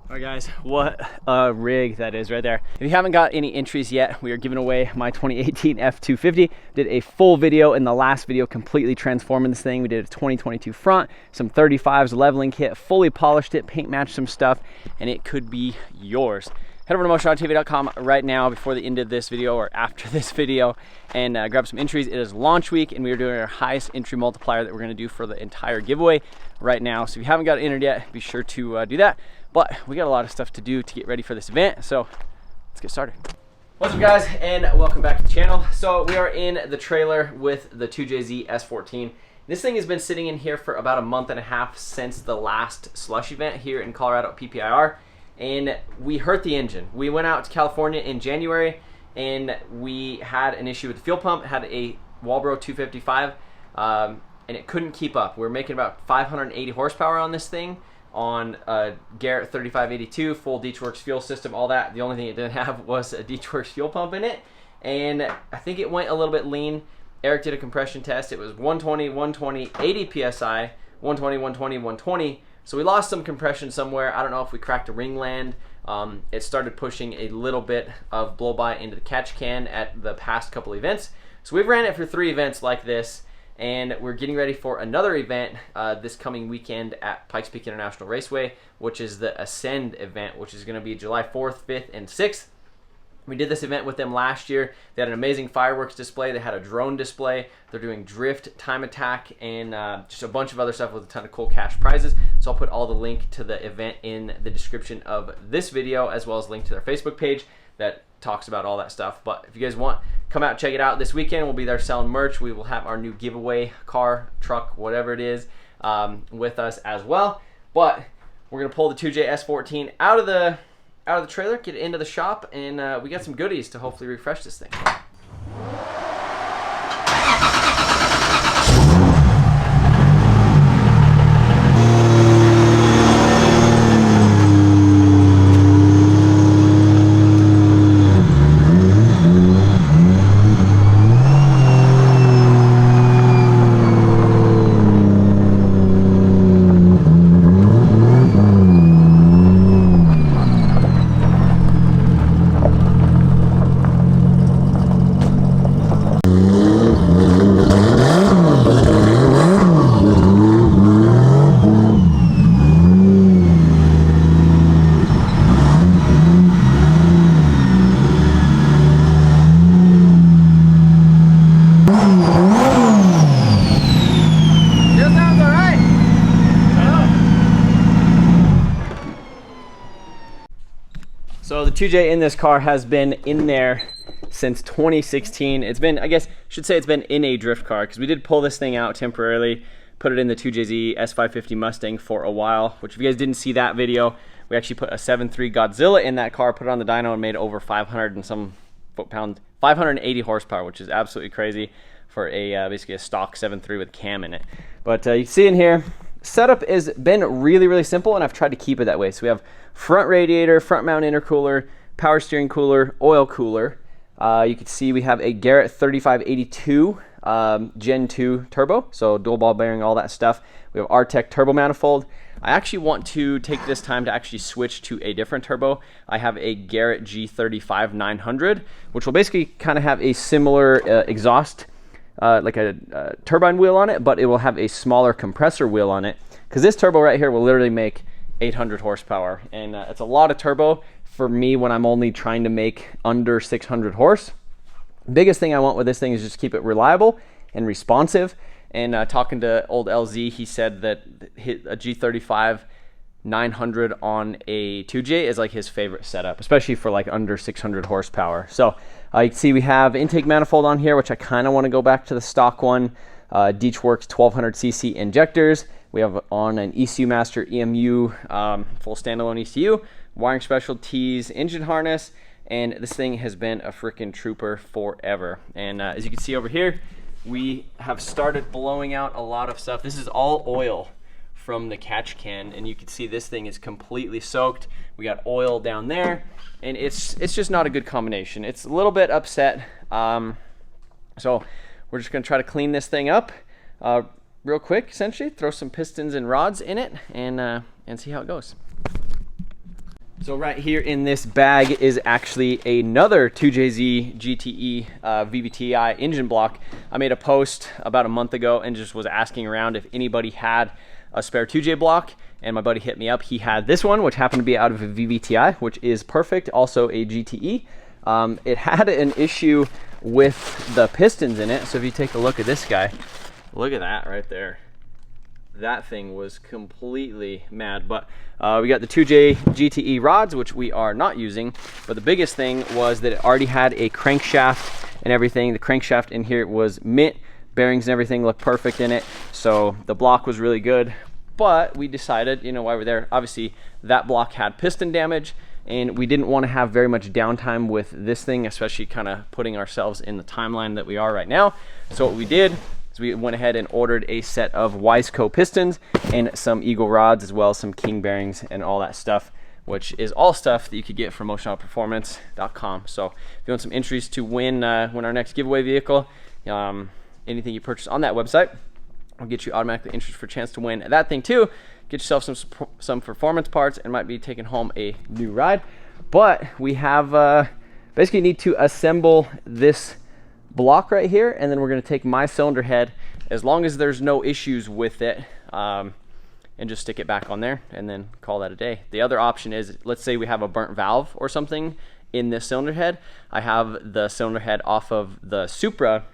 All right guys, what a rig that is right there. If you haven't got any entries yet, we are giving away my 2018 F250. Did a full video in the last video completely transforming this thing. We did a 2022 front, some 35s leveling kit, fully polished it, paint matched some stuff, and it could be yours. Head over to motionautotv.com right now before the end of this video or after this video and grab some entries. It is launch week and we are doing our highest entry multiplier that we're gonna do for the entire giveaway right now. So if you haven't got it entered yet, be sure to do that. But we got a lot of stuff to do to get ready for this event, so let's get started. What's up guys, and welcome back to the channel. So we are in the trailer with the 2JZ S14. This thing has been sitting in here for about a month and a half since the last slush event here in Colorado at PPIR, and we hurt the engine. We went out to California in January and we had an issue with the fuel pump. It had a Walbro 255 and it couldn't keep up. We were making about 580 horsepower on this thing, on a Garrett 3582 full Ditchworks fuel system, all that. The only thing it didn't have was a Ditchworks fuel pump in it, and I think it went a little bit lean. Eric did a compression test. It was 120, 120, 80 psi, 120, 120, 120. So we lost some compression somewhere. I don't know if we cracked a ringland. It started pushing a little bit of blow by into the catch can at the past couple events. So we've ran it for 3 events like this, and we're getting ready for another event this coming weekend at Pikes Peak International Raceway, which is the Ascend event, which is going to be July 4th, 5th, and 6th. We did this event with them last year. They had an amazing fireworks display. They had a drone display. They're doing drift, time attack, and just a bunch of other stuff with a ton of cool cash prizes. So I'll put all the link to the event in the description of this video, as well as a link to their Facebook page that talks about all that stuff. But if you guys want, come out and check it out this weekend. We'll be there selling merch. We will have our new giveaway car, truck, whatever it is, with us as well. But we're gonna pull the 2J S14 out of the trailer, get it into the shop, and we got some goodies to hopefully refresh this thing. So the 2J in this car has been in there since 2016. It's been, I guess, should say it's been in a drift car, because we did pull this thing out temporarily, put it in the 2JZ S550 Mustang for a while, which if you guys didn't see that video, we actually put a 7.3 Godzilla in that car, put it on the dyno, and made over 500 and some foot-pound, 580 horsepower, which is absolutely crazy for a basically a stock 7.3 with cam in it. But you can see in here, setup has been really simple, and I've tried to keep it that way. So we have front radiator, front mount intercooler, power steering cooler, oil cooler. You can see we have a Garrett 3582 Gen 2 turbo, so dual ball bearing, all that stuff. We have R-Tech turbo manifold. I actually want to take this time to actually switch to a different turbo. I have a Garrett G35 900, which will basically kind of have a similar exhaust, like a turbine wheel on it, but it will have a smaller compressor wheel on it, because this turbo right here will literally make 800 horsepower, and it's a lot of turbo for me when I'm only trying to make under 600 horse. Biggest thing I want with this thing is just keep it reliable and responsive. And talking to old LZ, he said that a G35 900 on a 2J is like his favorite setup, especially for like under 600 horsepower. So you can see we have intake manifold on here, which I kind of want to go back to the stock one. Ditchworks 1200cc injectors. We have on an ECU Master EMU full standalone ECU, wiring specialties, engine harness, and this thing has been a freaking trooper forever. And as you can see over here, we have started blowing out a lot of stuff. This is all oil from the catch can, and you can see this thing is completely soaked. We got oil down there, and it's just not a good combination. It's a little bit upset. So we're just gonna try to clean this thing up real quick, essentially. Throw some pistons and rods in it and see how it goes. So right here in this bag is actually another 2JZ GTE vvti engine block. I made a post about a month ago and just was asking around if anybody had a spare 2J block, and my buddy hit me up. He had this one, which happened to be out of a vvti, which is perfect, also a GTE. It had an issue with the pistons in it, so if you take a look at this guy, look at that right there. That thing was completely mad. But we got the 2J GTE rods, which we are not using. But the biggest thing was that it already had a crankshaft and everything. The crankshaft in here was mint, bearings and everything looked perfect in it. So the block was really good. But we decided, you know, while we're there, obviously that block had piston damage, and we didn't want to have very much downtime with this thing, especially kind of putting ourselves in the timeline that we are right now. So what we did, we went ahead and ordered a set of Wiseco pistons and some Eagle rods, as well as some King bearings and all that stuff, which is all stuff that you could get from motionautoperformance.com. So if you want some entries to win our next giveaway vehicle, anything you purchase on that website will get you automatically entries for a chance to win that thing too. Get yourself some performance parts and might be taking home a new ride. But we have basically need to assemble this block right here, and then we're going to take my cylinder head, as long as there's no issues with it, and just stick it back on there and then call that a day. The other option is, let's say we have a burnt valve or something in this cylinder head. I have the cylinder head off of the Supra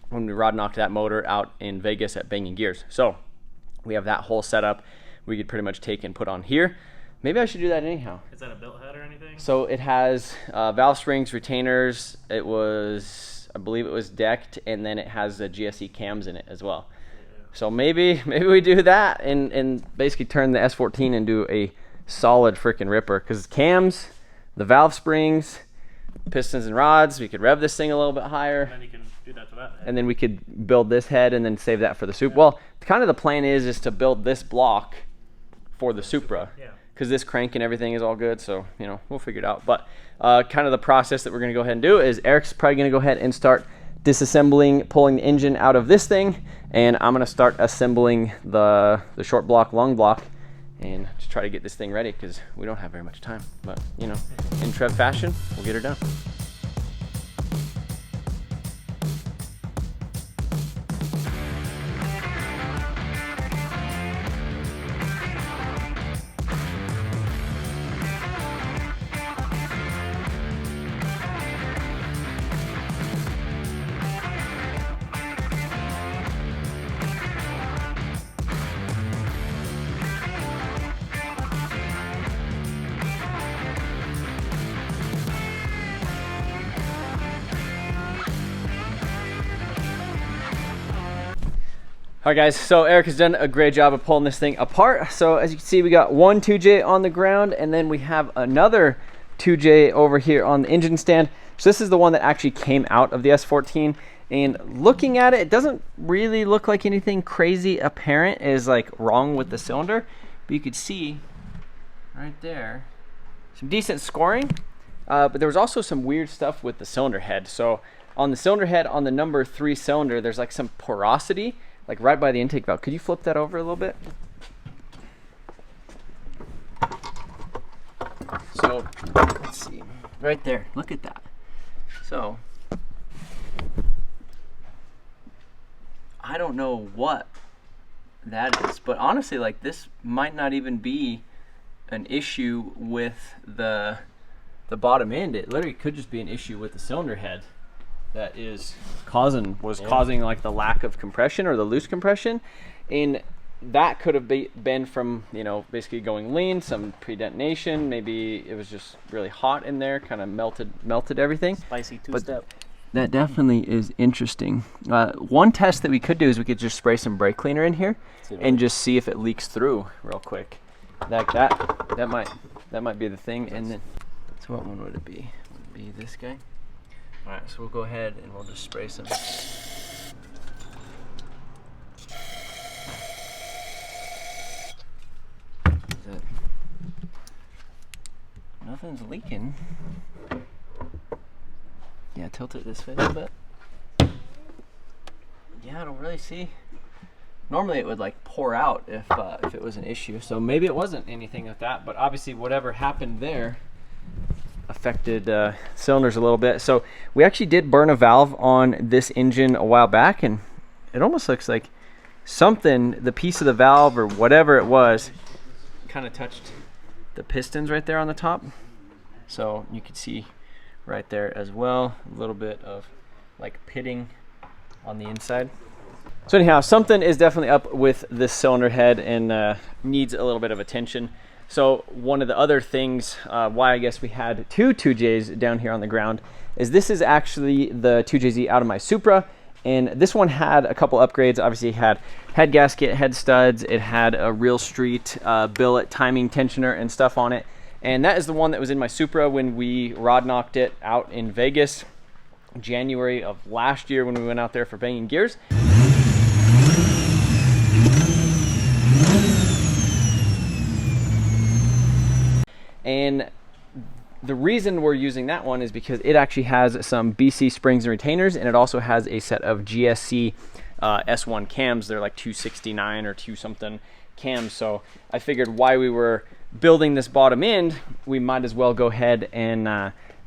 when we rod knocked that motor out in Vegas at Banging Gears. So we have that whole setup we could pretty much take and put on here. Maybe I should do that anyhow. Is that a built head or anything? So it has valve springs, retainers. It was, I believe it was decked, and then it has the GSE cams in it as well. Yeah. So maybe we do that and basically turn the S14 into a solid freaking ripper, because cams, the valve springs, pistons and rods, we could rev this thing a little bit higher. And then you can do that to that head. And then we could build this head and then save that for the Supra. Yeah. Well, kind of the plan is to build this block for the Supra. Yeah. Because this crank and everything is all good, so you know, we'll figure it out. But kind of the process that we're going to go ahead and do is Eric's probably going to go ahead and start disassembling, pulling the engine out of this thing, and I'm going to start assembling the short block, long block, and just try to get this thing ready, because we don't have very much time. But you know, in Trev fashion, we'll get her done. All right guys, so Eric has done a great job of pulling this thing apart. So as you can see, we got one 2J on the ground, and then we have another 2J over here on the engine stand. So this is the one that actually came out of the S14. And looking at it, it doesn't really look like anything crazy apparent is like wrong with the cylinder. But you could see right there, some decent scoring. But there was also some weird stuff with the cylinder head. So on the cylinder head, on the number 3 cylinder, there's like some porosity, like right by the intake valve. Could you flip that over a little bit? So let's see, right there, look at that. So I don't know what that is, but honestly, like, this might not even be an issue with the bottom end. It literally could just be an issue with the cylinder head that is causing like the lack of compression or the loose compression, and that could have been from, you know, basically going lean, some pre-detonation. Maybe it was just really hot in there, kind of melted everything. Spicy two-step. That definitely is interesting. One test that we could do is we could just spray some brake cleaner in here and just see if it leaks through real quick. Like that might be the thing. And then, so what one would it be? Would it be this guy? All right, so we'll go ahead and we'll just spray some. Nothing's leaking. Yeah, tilt it this way a little bit. Yeah, I don't really see Normally it would like pour out if it was an issue. So maybe it wasn't anything like that, but obviously whatever happened there affected cylinders a little bit. So we actually did burn a valve on this engine a while back, and it almost looks like something, the piece of the valve or whatever it was, kind of touched the pistons right there on the top. So you can see right there as well, a little bit of like pitting on the inside. So anyhow, something is definitely up with this cylinder head and needs a little bit of attention. So one of the other things why I guess we had two 2Js down here on the ground is this is actually the 2JZ out of my Supra, and this one had a couple upgrades. Obviously it had head gasket, head studs, it had a real street billet timing tensioner and stuff on it, and that is the one that was in my Supra when we rod knocked it out in Vegas January of last year when we went out there for banging gears. And the reason we're using that one is because it actually has some BC springs and retainers, and it also has a set of GSC S1 cams. They're like 269 or 2 something cams. So I figured while we were building this bottom end, we might as well go ahead and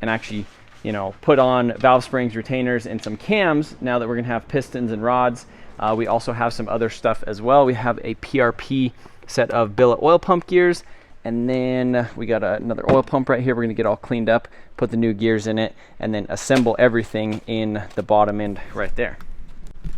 actually, you know, put on valve springs, retainers, and some cams now that we're gonna have pistons and rods. We also have some other stuff as well. We have a PRP set of billet oil pump gears. And then we got another oil pump right here. We're gonna get all cleaned up, put the new gears in it, and then assemble everything in the bottom end right there.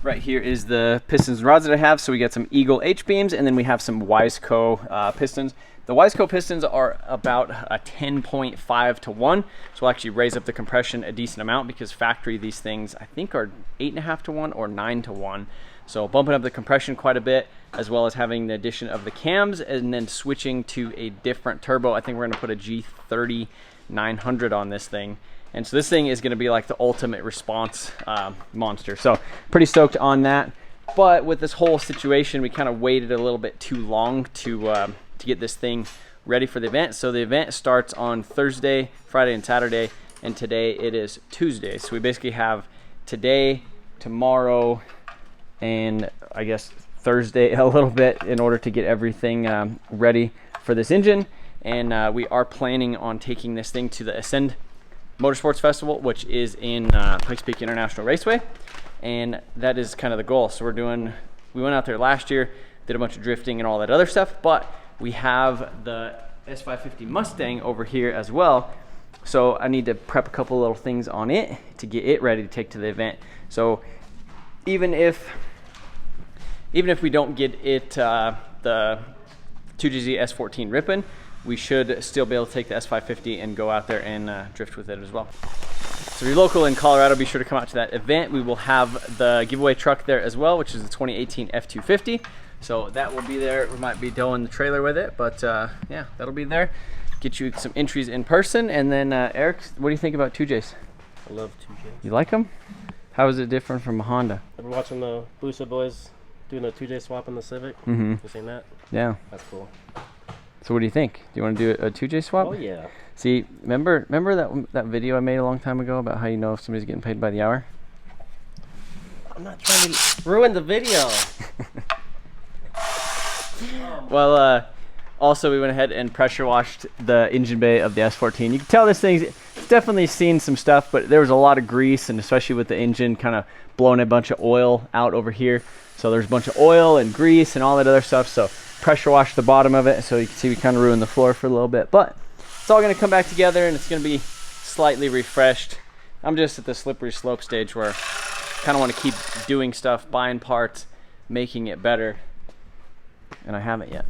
Right here is the pistons and rods that I have. So we got some Eagle H-beams, and then we have some Wiseco pistons. The Wiseco pistons are about a 10.5 to 1. So we'll actually raise up the compression a decent amount because factory these things I think are 8.5 to 1 or 9 to 1. So bumping up the compression quite a bit, as well as having the addition of the cams and then switching to a different turbo. I think we're gonna put a G30 900 on this thing. And so this thing is gonna be like the ultimate response monster. So pretty stoked on that. But with this whole situation, we kind of waited a little bit too long to get this thing ready for the event. So the event starts on Thursday, Friday, and Saturday. And today it is Tuesday. So we basically have today, tomorrow, and I guess Thursday a little bit in order to get everything ready for this engine. And we are planning on taking this thing to the Ascend Motorsports Festival, which is in Pikes Peak International Raceway, and that is kind of the goal. So we went out there last year, did a bunch of drifting and all that other stuff, but we have the S550 Mustang over here as well. So I need to prep a couple little things on it to get it ready to take to the event. So even if we don't get it the 2JZ S14 ripping, we should still be able to take the S550 and go out there and drift with it as well. So if you're local in Colorado, be sure to come out to that event. We will have the giveaway truck there as well, which is the 2018 F250. So that will be there. We might be towing the trailer with it, but yeah, that'll be there. Get you some entries in person. And then Eric, what do you think about 2Js? I love 2Js. You like them? How is it different from a Honda? I've been watching the Busa boys doing a 2J swap in the Civic. Mm-hmm. You seen that? Yeah. That's cool. So what do you think? Do you want to do a 2J swap? Oh yeah. See, remember that video I made a long time ago about how you know if somebody's getting paid by the hour? I'm not trying to ruin the video. Well, also we went ahead and pressure washed the engine bay of the S14. You can tell this thing's definitely seen some stuff, but there was a lot of grease, and especially with the engine kind of blowing a bunch of oil out over here. So there's a bunch of oil and grease and all that other stuff. So pressure washed the bottom of it. So you can see we kind of ruined the floor for a little bit, but it's all going to come back together and it's going to be slightly refreshed. I'm just at the slippery slope stage where I kind of want to keep doing stuff, buying parts, making it better, and I haven't yet.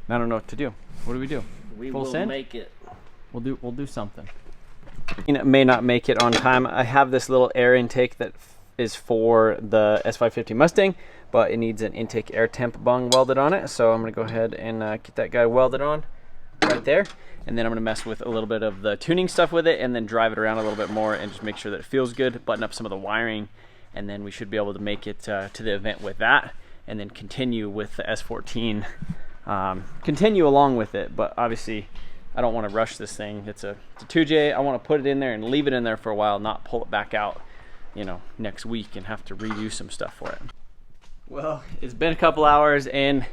I don't know what to do. What do we do? We Full will send? make it. We'll do something. It may not make it on time. I have this little air intake that is for the S550 Mustang, but it needs an intake air temp bung welded on it. So I'm gonna go ahead and get that guy welded on right there. And then I'm gonna mess with a little bit of the tuning stuff with it and then drive it around a little bit more and just make sure that it feels good, button up some of the wiring, and then we should be able to make it to the event with that, and then continue with the S14. Continue along with it, but obviously I don't want to rush this thing. It's a 2J. I want to put it in there and leave it in there for a while, not pull it back out, you know, next week and have to redo some stuff for it. Well, it's been a couple hours, and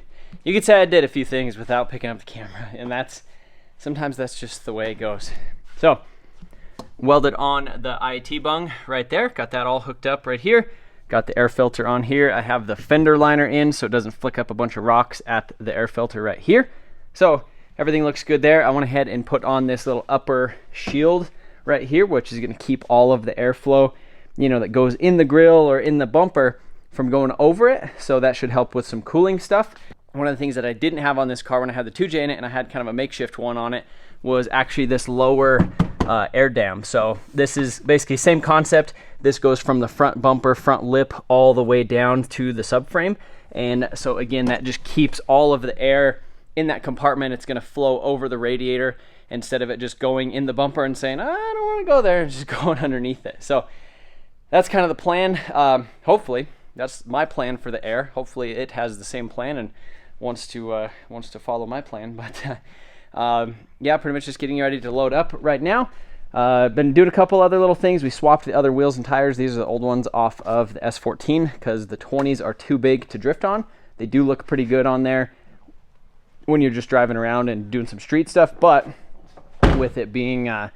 you could say I did a few things without picking up the camera, and sometimes that's just the way it goes. So, welded on the IAT bung right there, got that all hooked up right here, got the air filter on here. I have the fender liner in so it doesn't flick up a bunch of rocks at the air filter right here. So, everything looks good there. I went ahead and put on this little upper shield right here, which is gonna keep all of the airflow, that goes in the grill or in the bumper from going over it, so that should help with some cooling stuff. One of the things that I didn't have on this car when I had the 2J in it, and I had kind of a makeshift one on it, was actually this lower air dam. So this is basically same concept. This goes from the front bumper, front lip, all the way down to the subframe. And so again, that just keeps all of the air in that compartment. It's gonna flow over the radiator instead of it just going in the bumper and saying, I don't wanna go there, and just going underneath it. So that's kind of the plan. Hopefully, that's my plan for the air. Hopefully it has the same plan and wants to follow my plan. But yeah, pretty much just getting ready to load up right now. Been doing a couple other little things. We swapped the other wheels and tires. These are the old ones off of the S14 because the 20s are too big to drift on. They do look pretty good on there when you're just driving around and doing some street stuff, but with it being a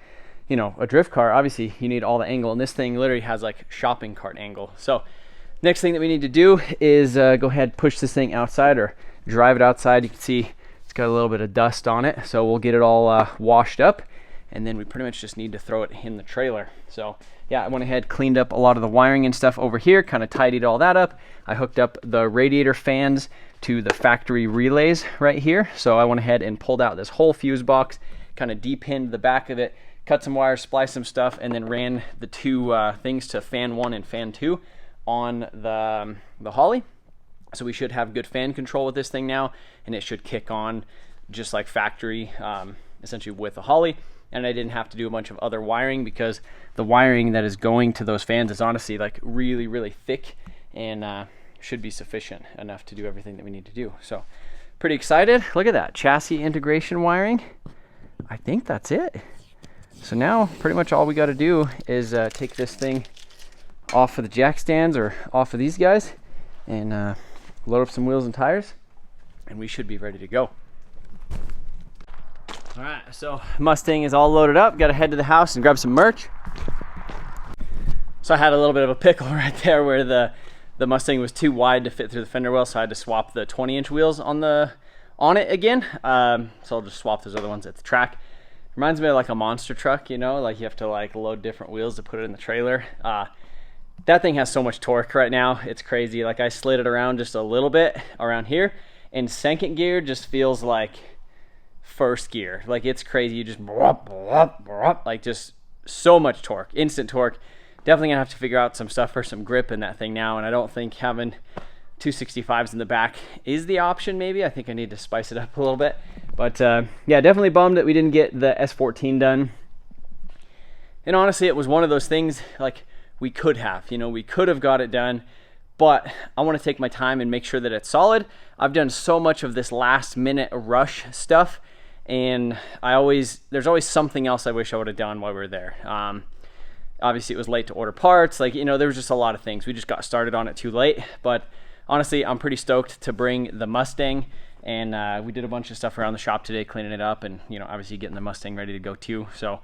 drift car, obviously you need all the angle, and this thing literally has like shopping cart angle. So next thing that we need to do is go ahead, push this thing outside or drive it outside. You can see it's got a little bit of dust on it, so we'll get it all washed up, and then we pretty much just need to throw it in the trailer. So yeah, I went ahead, cleaned up a lot of the wiring and stuff over here, kind of tidied all that up. I hooked up the radiator fans to the factory relays right here. So I went ahead and pulled out this whole fuse box, kind of depinned the back of it, cut some wires, spliced some stuff, and then ran the two things to fan 1 and fan 2 on the Holly. So we should have good fan control with this thing now, and it should kick on just like factory, essentially with the Holly. And I didn't have to do a bunch of other wiring because the wiring that is going to those fans is honestly like really, really thick, and should be sufficient enough to do everything that we need to do. So pretty excited. Look at that chassis integration wiring. I think that's it. So now pretty much all we got to do is take this thing off of the jack stands or off of these guys and load up some wheels and tires, and we should be ready to go. All right, so Mustang is all loaded up. Got to head to the house and grab some merch. So I had a little bit of a pickle right there where the Mustang was too wide to fit through the fender well, so I had to swap the 20-inch wheels on it again. So I'll just swap those other ones at the track. Reminds me of like a monster truck, like you have to like load different wheels to put it in the trailer. That thing has so much torque right now, it's crazy. Like I slid it around just a little bit around here, and second gear just feels like first gear. Like it's crazy. You just like just so much torque, instant torque. Definitely gonna have to figure out some stuff for some grip in that thing now, and I don't think having 265s in the back is the option. Maybe I think I need to spice it up a little bit, but yeah, definitely bummed that we didn't get the S14 done. And honestly, it was one of those things like we could have, we could have got it done, but I want to take my time and make sure that it's solid. I've done so much of this last minute rush stuff, and there's always something else I wish I would have done while we were there. Obviously it was late to order parts, like, there was just a lot of things. We just got started on it too late, but honestly, I'm pretty stoked to bring the Mustang, and we did a bunch of stuff around the shop today, cleaning it up, and obviously getting the Mustang ready to go too. So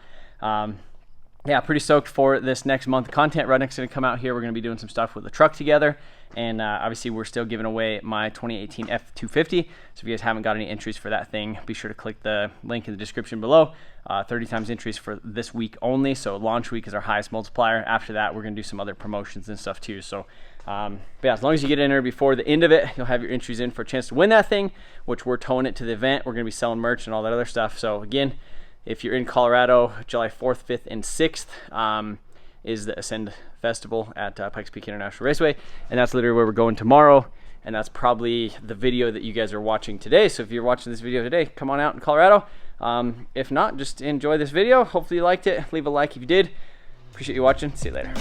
yeah, pretty stoked for this next month. Content Redneck's gonna come out here. We're gonna be doing some stuff with the truck together, and obviously we're still giving away my 2018 F250. So if you guys haven't got any entries for that thing, be sure to click the link in the description below. 30 times entries for this week only, so launch week is our highest multiplier. After that, we're gonna do some other promotions and stuff too. So but yeah, as long as you get in there before the end of it, you'll have your entries in for a chance to win that thing, which we're towing it to the event. We're gonna be selling merch and all that other stuff. So again, if you're in Colorado, July 4th, 5th, and 6th is the Ascend Festival at Pikes Peak International Raceway, and that's literally where we're going tomorrow, and that's probably the video that you guys are watching today. So if you're watching this video today, come on out in Colorado. If not, just enjoy this video. Hopefully you liked it. Leave a like if you did. Appreciate you watching. See you later.